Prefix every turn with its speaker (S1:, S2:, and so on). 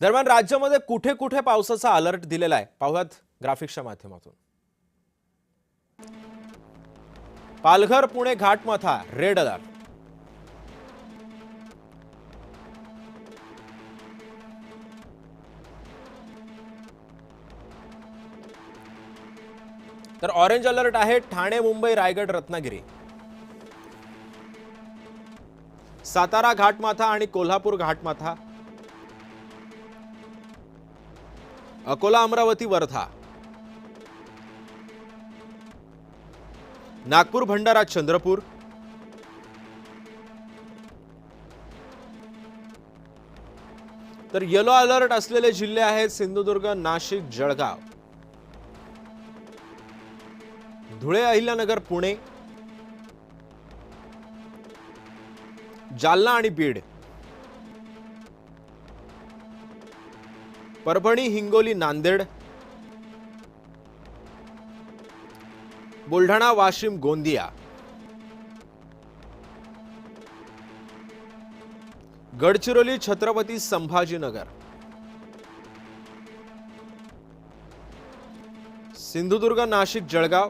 S1: दरम्यान राज्यामध्ये कुठे कुठे पावसाचा अलर्ट दिलेला आहे पाहूयात ग्राफिक्सच्या माध्यमातून। Palghar Pune घाटमाथा red alert. तर ऑरेंज अलर्ट आहे ठाणे मुंबई रायगड रत्नागिरी। सातारा घाटमाथा आणि कोल्हापूर घाटमाथा। अकोला अमरावती वर्धा। नागपूर भंडारा चंद्रपूर। तर येलो अलर्ट असलेले जिल्हे आहेत सिंधुदुर्ग नाशिक जळगाव। धुळे अहिल्यानगर पुणे। जालना आणि बीड। परभणी हिंगोली नांदेड। बुलढाणा वाशिम गोंदिया। गडचिरोली छत्रपती संभाजीनगर। सिंधुदुर्ग नाशिक जळगाव।